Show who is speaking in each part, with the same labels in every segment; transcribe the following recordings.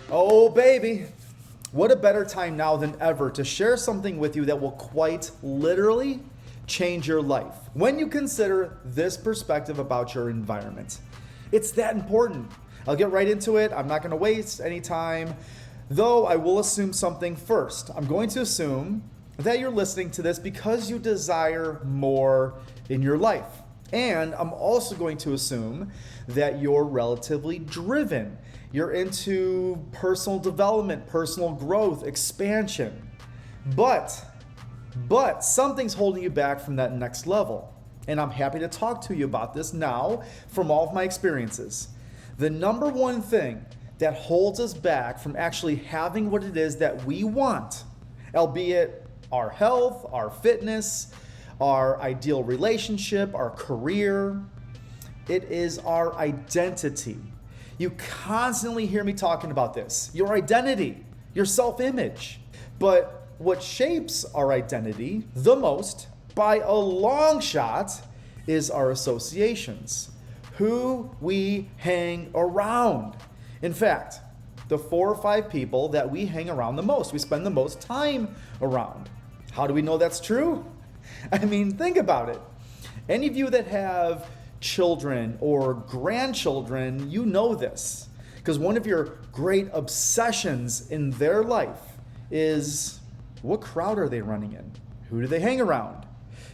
Speaker 1: Oh, baby. What a better time now than ever to share something with you that will quite literally change your life when you consider this perspective about your environment. It's that important. I'll get right into it. I'm not going to waste any time, though I will assume something first. I'm going to assume that you're listening to this because you desire more in your life. And I'm also going to assume that you're relatively driven. You're into personal development, personal growth, expansion. But something's holding you back from that next level. And I'm happy to talk to you about this now from all of my experiences. The number one thing that holds us back from actually having what it is that we want, albeit our health, our fitness, our ideal relationship, our career, it is our identity. You constantly hear me talking about this. Your identity, your self-image. But what shapes our identity the most, by a long shot, is our associations. Who we hang around. In fact, the 4 or 5 people that we hang around the most, we spend the most time around. How do we know that's true? I mean, think about it. Any of you that have children or grandchildren, you know this. Because one of your great obsessions in their life is, what crowd are they running in? Who do they hang around?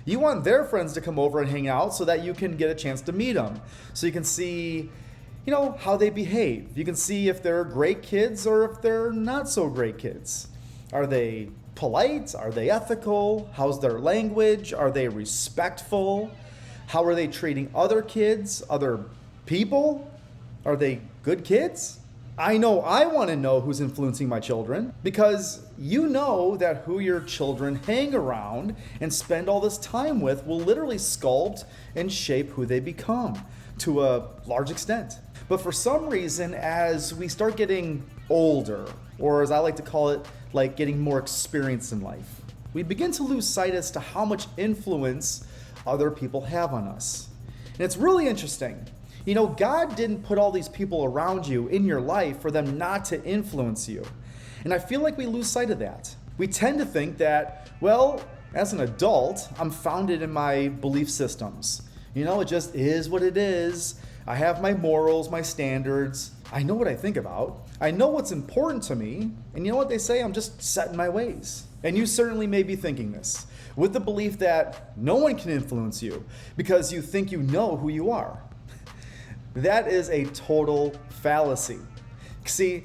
Speaker 1: You want their friends to come over and hang out so that you can get a chance to meet them. So you can see, how they behave. You can see if they're great kids or if they're not so great kids. Are they polite? Are they ethical? How's their language? Are they respectful? How are they treating other kids, other people? Are they good kids? I know I want to know who's influencing my children because you know that who your children hang around and spend all this time with will literally sculpt and shape who they become to a large extent. But for some reason, as we start getting older, or as I like to call it, like getting more experienced in life, we begin to lose sight as to how much influence other people have on us. And it's really interesting. God didn't put all these people around you in your life for them not to influence you. And I feel like we lose sight of that. We tend to think that, well, as an adult, I'm founded in my belief systems. It just is what it is. I have my morals, my standards. I know what I think about. I know what's important to me. And you know what they say? I'm just set in my ways. And you certainly may be thinking this with the belief that no one can influence you because you think you know who you are. That is a total fallacy. See,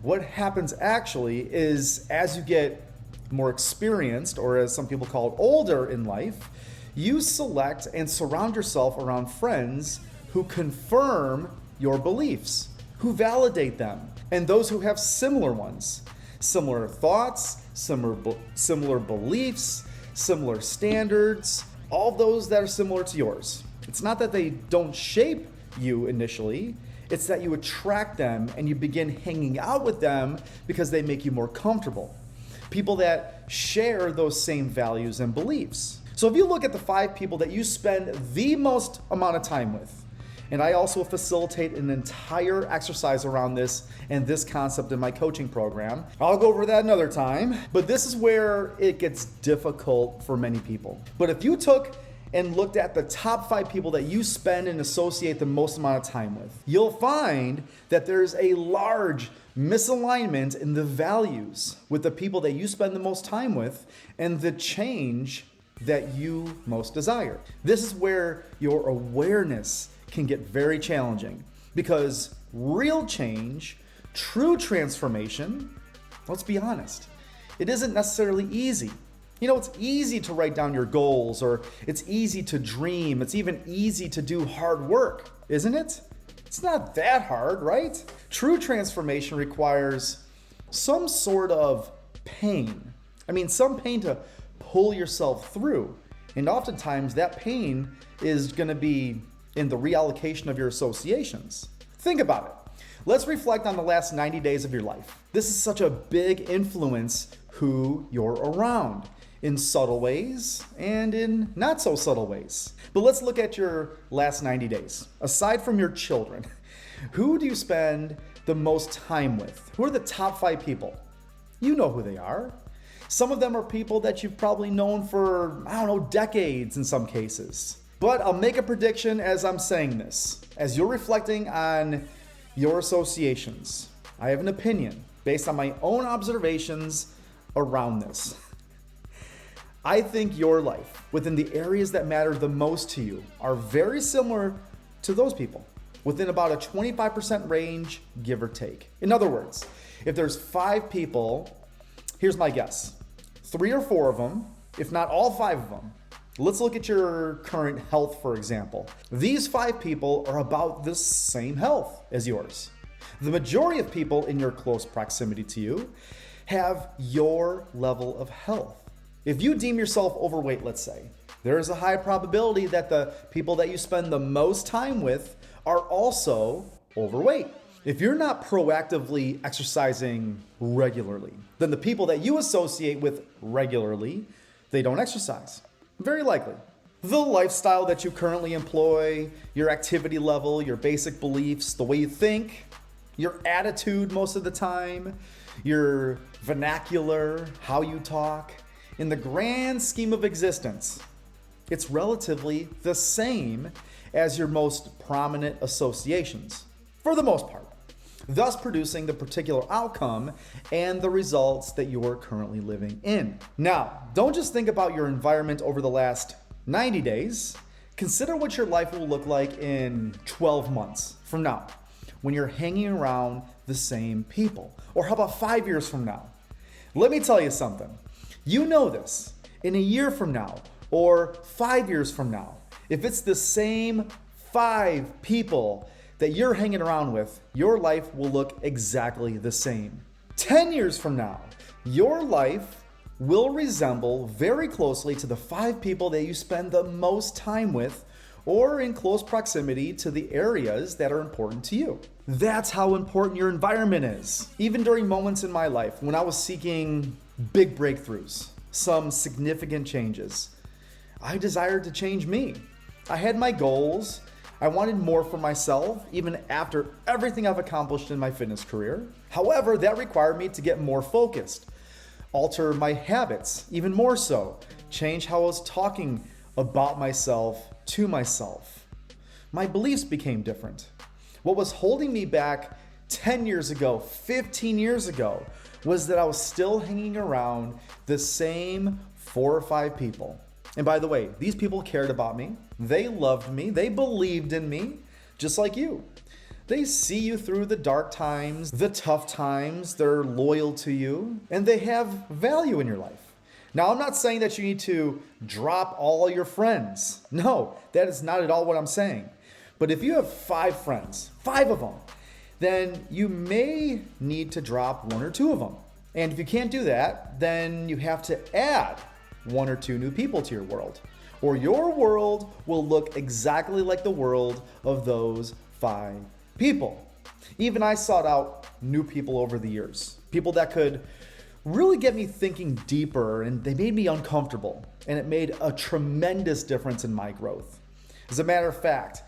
Speaker 1: what happens actually is as you get more experienced, or as some people call it, older in life, you select and surround yourself around friends who confirm your beliefs, who validate them, and those who have similar ones. Similar thoughts, similar beliefs, similar standards, all those that are similar to yours. It's not that they don't shape you initially, it's that you attract them and you begin hanging out with them because they make you more comfortable. People that share those same values and beliefs. So if you look at the 5 people that you spend the most amount of time with, and I also facilitate an entire exercise around this and this concept in my coaching program. I'll go over that another time, but this is where it gets difficult for many people. But if you took and looked at the top 5 people that you spend and associate the most amount of time with, you'll find that there's a large misalignment in the values with the people that you spend the most time with and the change that you most desire. This is where your awareness can get very challenging because real change, true transformation, let's be honest, it isn't necessarily easy. It's easy to write down your goals, or it's easy to dream. It's even easy to do hard work, isn't it? It's not that hard, right? True transformation requires some sort of pain. Some pain to pull yourself through. And oftentimes that pain is going to be in the reallocation of your associations. Think about it. Let's reflect on the last 90 days of your life. This is such a big influence who you're around in subtle ways and in not so subtle ways. But let's look at your last 90 days. Aside from your children, who do you spend the most time with? Who are the top 5 people? You know who they are. Some of them are people that you've probably known for, decades in some cases. But I'll make a prediction as I'm saying this. As you're reflecting on your associations, I have an opinion based on my own observations around this. I think your life, within the areas that matter the most to you, are very similar to those people, within about a 25% range, give or take. In other words, if there's 5 people, here's my guess. 3 or 4 of them, if not all 5 of them. Let's look at your current health, for example. These 5 people are about the same health as yours. The majority of people in your close proximity to you have your level of health. If you deem yourself overweight, let's say, there is a high probability that the people that you spend the most time with are also overweight. If you're not proactively exercising regularly, then the people that you associate with regularly, they don't exercise. Very likely. The lifestyle that you currently employ, your activity level, your basic beliefs, the way you think, your attitude most of the time, your vernacular, how you talk, in the grand scheme of existence, it's relatively the same as your most prominent associations, for the most part, thus producing the particular outcome and the results that you are currently living in. Now, don't just think about your environment over the last 90 days. Consider what your life will look like in 12 months from now, when you're hanging around the same people. Or how about 5 years from now? Let me tell you something. You know this. In a year from now, or 5 years from now, if it's the same 5 people that you're hanging around with, your life will look exactly the same. 10 years from now, your life will resemble very closely to the 5 people that you spend the most time with, or in close proximity to the areas that are important to you. That's how important your environment is. Even during moments in my life when I was seeking big breakthroughs, some significant changes, I desired to change me. I had my goals. I wanted more for myself, even after everything I've accomplished in my fitness career. However, that required me to get more focused, alter my habits, even more so, change how I was talking about myself to myself. My beliefs became different. What was holding me back 10 years ago, 15 years ago, was that I was still hanging around the same 4 or 5 people. And by the way, these people cared about me. They loved me. They believed in me, just like you. They see you through the dark times, the tough times. They're loyal to you, and they have value in your life. Now, I'm not saying that you need to drop all your friends. No, that is not at all what I'm saying. But if you have 5 friends, 5 of them, then you may need to drop 1 or 2 of them. And if you can't do that, then you have to add 1 or 2 new people to your world, or your world will look exactly like the world of those 5 people. Even I sought out new people over the years, people that could really get me thinking deeper, and they made me uncomfortable, and it made a tremendous difference in my growth. As a matter of fact,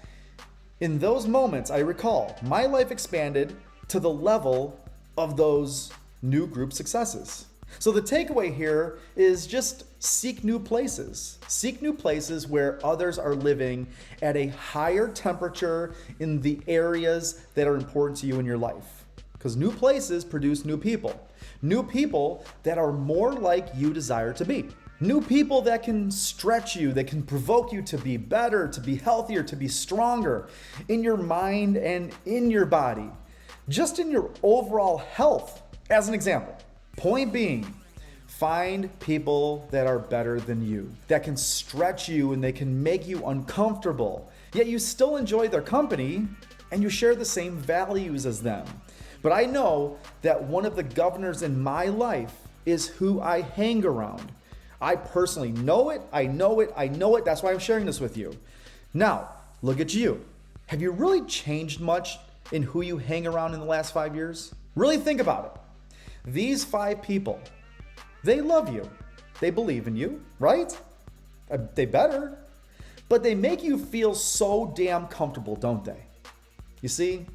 Speaker 1: in those moments, I recall my life expanded to the level of those new group successes. So the takeaway here is just seek new places. Seek new places where others are living at a higher temperature in the areas that are important to you in your life. Because new places produce new people. New people that are more like you desire to be. New people that can stretch you, that can provoke you to be better, to be healthier, to be stronger in your mind and in your body. Just in your overall health, as an example. Point being, find people that are better than you, that can stretch you and they can make you uncomfortable, yet you still enjoy their company and you share the same values as them. But I know that one of the governors in my life is who I hang around. I personally know it, I know it. That's why I'm sharing this with you. Now, look at you. Have you really changed much in who you hang around in the last 5 years? Really think about it. These 5 people, they love you. They believe in you, right? They better. But they make you feel so damn comfortable, don't they? You see,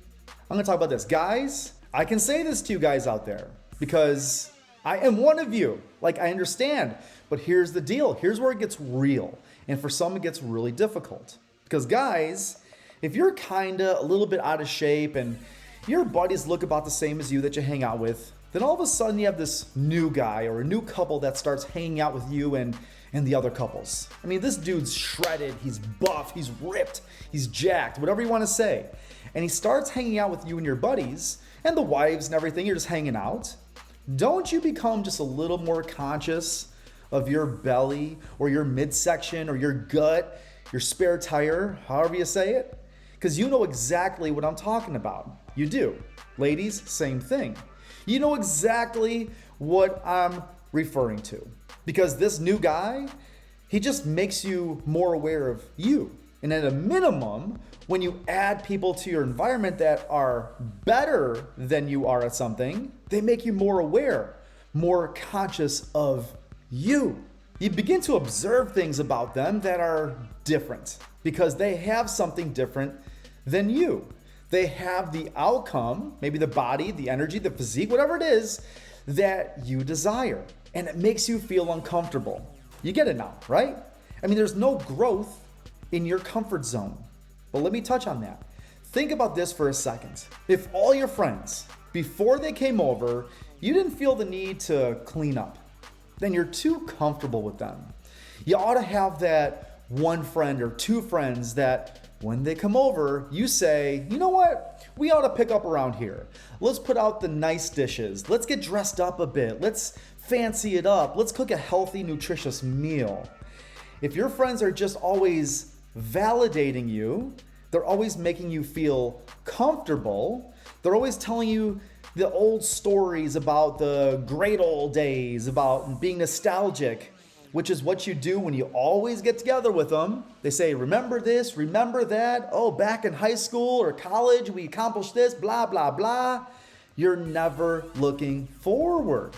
Speaker 1: I'm gonna talk about this. Guys, I can say this to you guys out there because I am one of you. Like, I understand, but here's the deal. Here's where it gets real. And for some, it gets really difficult. Because guys, if you're kinda a little bit out of shape and your buddies look about the same as you that you hang out with, then all of a sudden you have this new guy or a new couple that starts hanging out with you and the other couples. I mean, this dude's shredded, he's buff, he's ripped, he's jacked, whatever you want to say. And he starts hanging out with you and your buddies and the wives and everything, you're just hanging out. Don't you become just a little more conscious of your belly or your midsection or your gut, your spare tire, however you say it? Because you know exactly what I'm talking about. You do. Ladies, same thing. You know exactly what I'm referring to. Because this new guy, he just makes you more aware of you. And at a minimum, when you add people to your environment that are better than you are at something, they make you more aware, more conscious of you. You begin to observe things about them that are different because they have something different than you. They have the outcome, maybe the body, the energy, the physique, whatever it is that you desire. And it makes you feel uncomfortable. You get it now, right? I mean, there's no growth in your comfort zone. But let me touch on that. Think about this for a second. If all your friends, before they came over, you didn't feel the need to clean up, then you're too comfortable with them. You ought to have that one friend or two friends that when they come over, you say, you know what? We ought to pick up around here. Let's put out the nice dishes. Let's get dressed up a bit. Let's fancy it up. Let's cook a healthy, nutritious meal. If your friends are just always validating you, they're always making you feel comfortable, they're always telling you the old stories about the great old days, about being nostalgic, which is what you do when you always get together with them. They say, remember this, remember that. Oh, back in high school or college, we accomplished this, blah, blah, blah. You're never looking forward.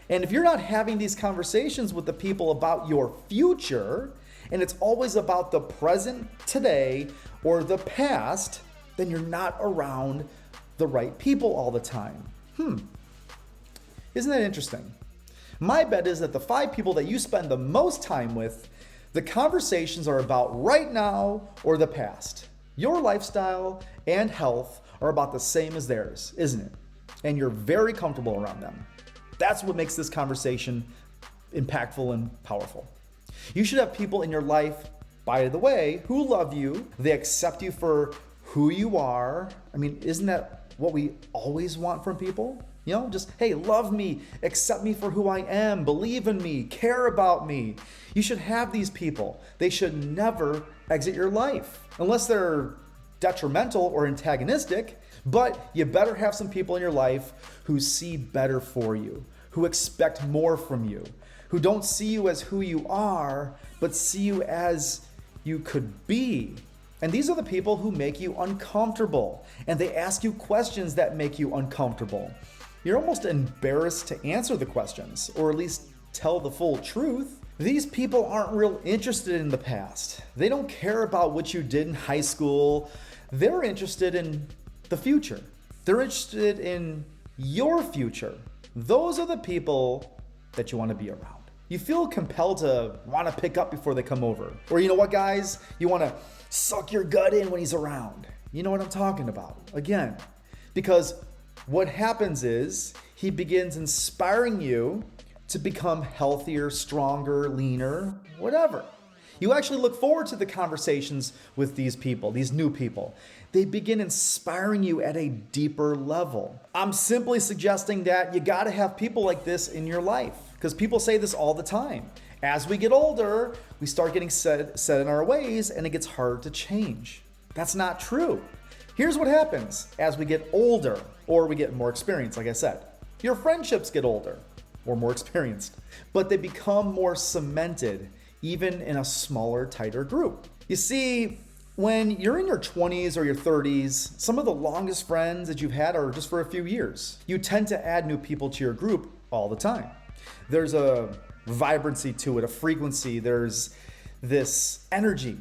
Speaker 1: And if you're not having these conversations with the people about your future, and it's always about the present today or the past, then you're not around the right people all the time. Isn't that interesting? My bet is that the 5 people that you spend the most time with, the conversations are about right now or the past. Your lifestyle and health are about the same as theirs, isn't it? And you're very comfortable around them. That's what makes this conversation impactful and powerful. You should have people in your life, by the way, who love you. They accept you for who you are. I mean, isn't that what we always want from people? You know, just, hey, love me, accept me for who I am, believe in me, care about me. You should have these people. They should never exit your life unless they're detrimental or antagonistic, but you better have some people in your life who see better for you, who expect more from you, who don't see you as who you are, but see you as you could be. And these are the people who make you uncomfortable, and they ask you questions that make you uncomfortable. You're almost embarrassed to answer the questions, or at least tell the full truth. These people aren't real interested in the past. They don't care about what you did in high school. They're interested in the future. They're interested in your future. Those are the people that you want to be around. You feel compelled to want to pick up before they come over. Or you know what, guys? You want to suck your gut in when he's around. You know what I'm talking about. Again, because what happens is he begins inspiring you to become healthier, stronger, leaner, whatever. You actually look forward to the conversations with these people, these new people. They begin inspiring you at a deeper level. I'm simply suggesting that you got to have people like this in your life, because people say this all the time. As we get older, we start getting set in our ways and it gets hard to change. That's not true. Here's what happens as we get older, or we get more experienced, like I said. Your friendships get older or more experienced, but they become more cemented, even in a smaller, tighter group. You see, when you're in your 20s or your 30s, some of the longest friends that you've had are just for a few years. You tend to add new people to your group all the time. There's a vibrancy to it, a frequency, there's this energy.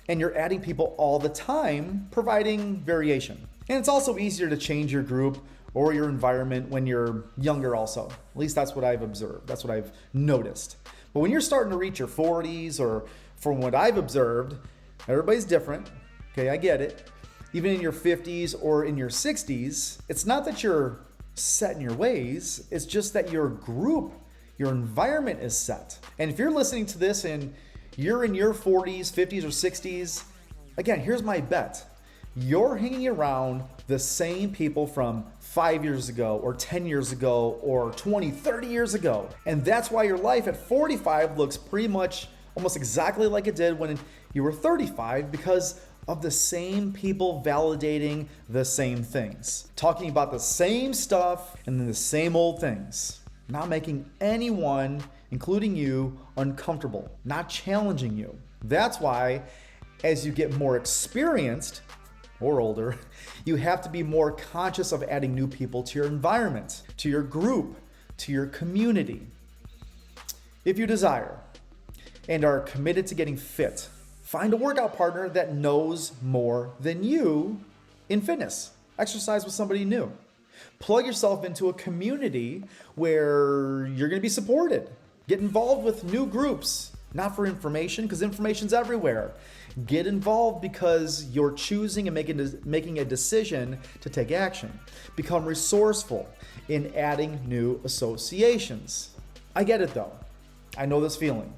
Speaker 1: And you're adding people all the time, providing variation. And it's also easier to change your group or your environment when you're younger also. At least that's what I've observed. That's what I've noticed. But when you're starting to reach your 40s, or from what I've observed, everybody's different. Okay, I get it. Even in your 50s or in your 60s, it's not that you're set in your ways. It's just that your group, your environment is set. And if you're listening to this and you're in your 40s, 50s, or 60s, again, here's my bet. You're hanging around the same people from 5 years ago or 10 years ago or 20, 30 years ago. And that's why your life at 45 looks pretty much almost exactly like it did when you were 35, because of the same people validating the same things, talking about the same stuff and then the same old things, not making anyone, including you, uncomfortable, not challenging you. That's why as you get more experienced or older, you have to be more conscious of adding new people to your environment, to your group, to your community. If you desire and are committed to getting fit, find a workout partner that knows more than you in fitness. Exercise with somebody new. Plug yourself into a community where you're going to be supported. Get involved with new groups, not for information, because information's everywhere. Get involved because you're choosing and making a decision to take action. Become resourceful in adding new associations. I get it though. I know this feeling.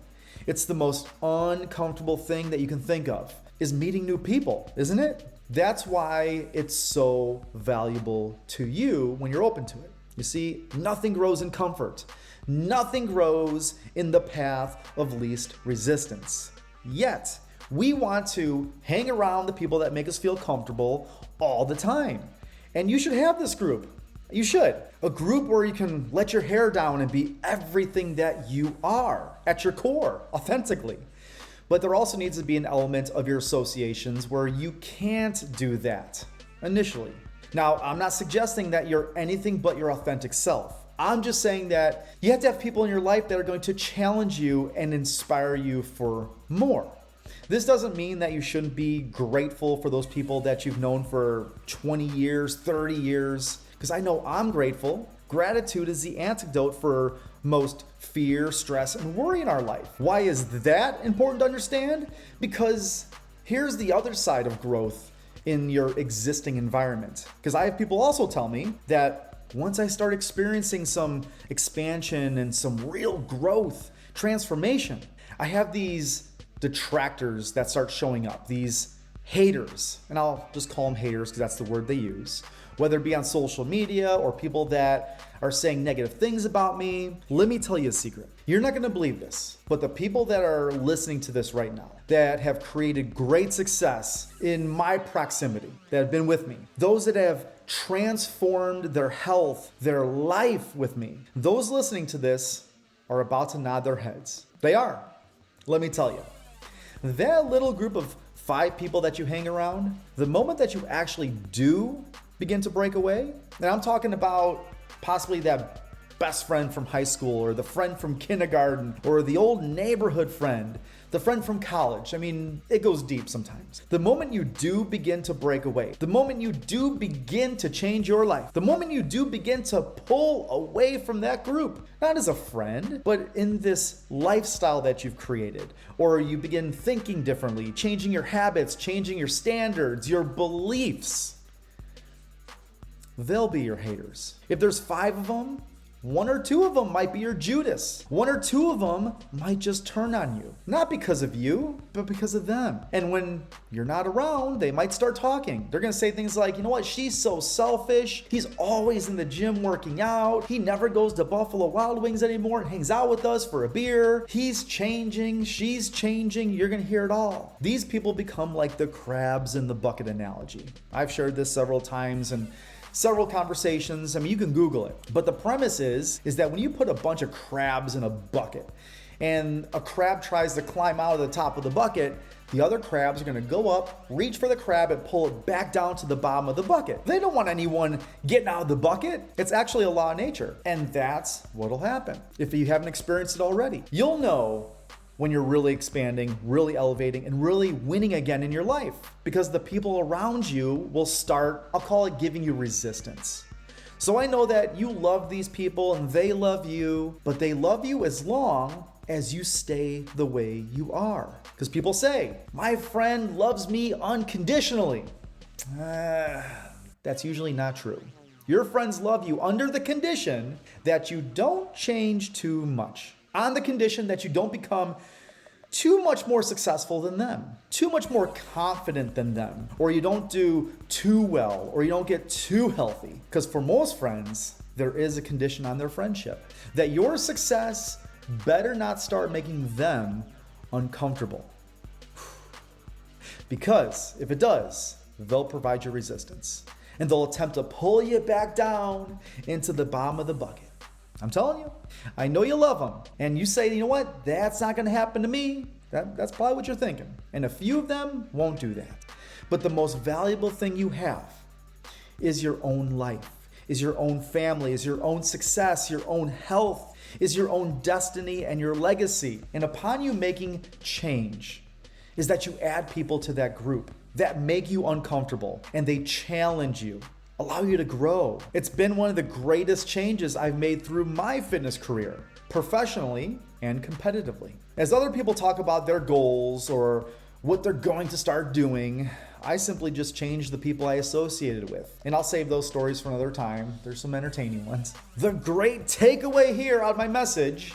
Speaker 1: It's the most uncomfortable thing that you can think of, is meeting new people, isn't it? That's why it's so valuable to you when you're open to it. You see, nothing grows in comfort. Nothing grows in the path of least resistance. Yet, we want to hang around the people that make us feel comfortable all the time. And you should have this group. You should. A group where you can let your hair down and be everything that you are at your core, authentically. But there also needs to be an element of your associations where you can't do that initially. Now, I'm not suggesting that you're anything but your authentic self. I'm just saying that you have to have people in your life that are going to challenge you and inspire you for more. This doesn't mean that you shouldn't be grateful for those people that you've known for 20 years, 30 years, because I know I'm grateful. Gratitude is the antidote for most fear, stress, and worry in our life. Why is that important to understand? Because here's the other side of growth in your existing environment. Because I have people also tell me that once I start experiencing some expansion and some real growth, transformation, I have these detractors that start showing up, these haters, and I'll just call them haters because that's the word they use, whether it be on social media or people that are saying negative things about me. Let me tell you a secret. You're not going to believe this, but the people that are listening to this right now that have created great success in my proximity, that have been with me, those that have transformed their health, their life with me, those listening to this are about to nod their heads. They are. Let me tell you. That little group of 5 people that you hang around, the moment that you actually do begin to break away, and I'm talking about possibly that best friend from high school or the friend from kindergarten or the old neighborhood friend, the friend from college. I mean, it goes deep sometimes. The moment you do begin to break away, the moment you do begin to change your life, the moment you do begin to pull away from that group, not as a friend, but in this lifestyle that you've created, or you begin thinking differently, changing your habits, changing your standards, your beliefs, they'll be your haters. If there's 5 of them, 1 or 2 of them might be your Judas. 1 or 2 of them might just turn on you. Not because of you, but because of them. And when you're not around, they might start talking. They're gonna say things like, you know what, she's so selfish. He's always in the gym working out. He never goes to Buffalo Wild Wings anymore and hangs out with us for a beer. He's changing, she's changing. You're gonna hear it all. These people become like the crabs in the bucket analogy. I've shared this several times and several conversations. I mean, you can Google it. But the premise is that when you put a bunch of crabs in a bucket and a crab tries to climb out of the top of the bucket, the other crabs are going to go up, reach for the crab, and pull it back down to the bottom of the bucket. They don't want anyone getting out of the bucket. It's actually a law of nature. And that's what'll happen if you haven't experienced it already. You'll know when you're really expanding, really elevating, and really winning again in your life. Because the people around you will start, I'll call it, giving you resistance. So I know that you love these people and they love you, but they love you as long as you stay the way you are. Because people say, my friend loves me unconditionally. That's usually not true. Your friends love you under the condition that you don't change too much. On the condition that you don't become too much more successful than them, too much more confident than them, or you don't do too well, or you don't get too healthy. Because for most friends, there is a condition on their friendship that your success better not start making them uncomfortable. Because if it does, they'll provide you resistance and they'll attempt to pull you back down into the bottom of the bucket. I'm telling you, I know you love them. And you say, you know what? That's not going to happen to me. That's probably what you're thinking. And a few of them won't do that. But the most valuable thing you have is your own life, is your own family, is your own success, your own health, is your own destiny and your legacy. And upon you making change, is that you add people to that group that make you uncomfortable and they challenge you, allow you to grow. It's been one of the greatest changes I've made through my fitness career, professionally and competitively. As other people talk about their goals or what they're going to start doing, I simply just change the people I associated with. And I'll save those stories for another time. There's some entertaining ones. The great takeaway here out of my message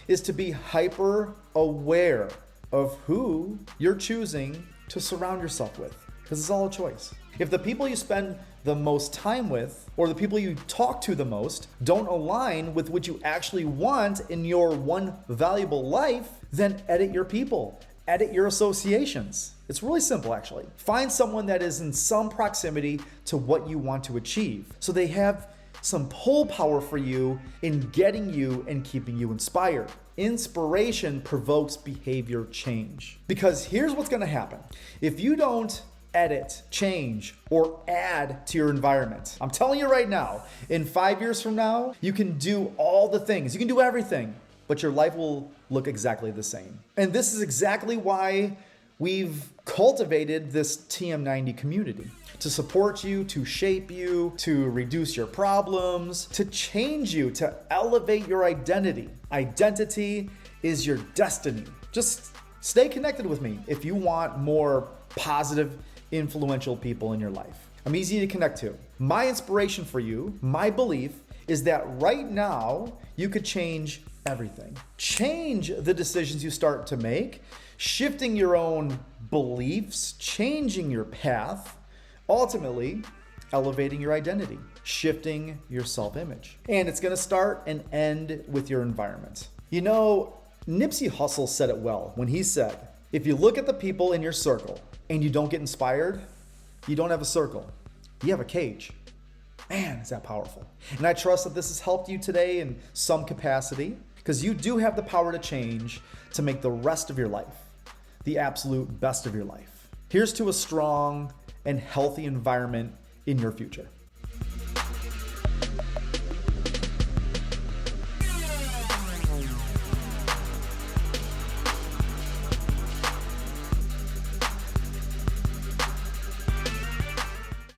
Speaker 1: is to be hyper aware of who you're choosing to surround yourself with, because it's all a choice. If the people you spend the most time with, or the people you talk to the most, don't align with what you actually want in your one valuable life, then edit your people, edit your associations. It's really simple, actually. Find someone that is in some proximity to what you want to achieve, so they have some pull power for you in getting you and keeping you inspired. Inspiration provokes behavior change. Because here's what's going to happen. If you don't edit, change, or add to your environment, I'm telling you right now, in 5 years from now, you can do all the things. You can do everything, but your life will look exactly the same. And this is exactly why we've cultivated this TM90 community. To support you, to shape you, to reduce your problems, to change you, to elevate your identity. Identity is your destiny. Just stay connected with me if you want more positive, influential people in your life. I'm easy to connect to. My inspiration for you, my belief, is that right now you could change everything. Change the decisions you start to make, shifting your own beliefs, changing your path, ultimately elevating your identity, shifting your self-image. And it's gonna start and end with your environment. You know, Nipsey Hussle said it well when he said, if you look at the people in your circle and you don't get inspired, you don't have a circle, you have a cage. Man, is that powerful. And I trust that this has helped you today in some capacity, because you do have the power to change to make the rest of your life the absolute best of your life. Here's to a strong and healthy environment in your future.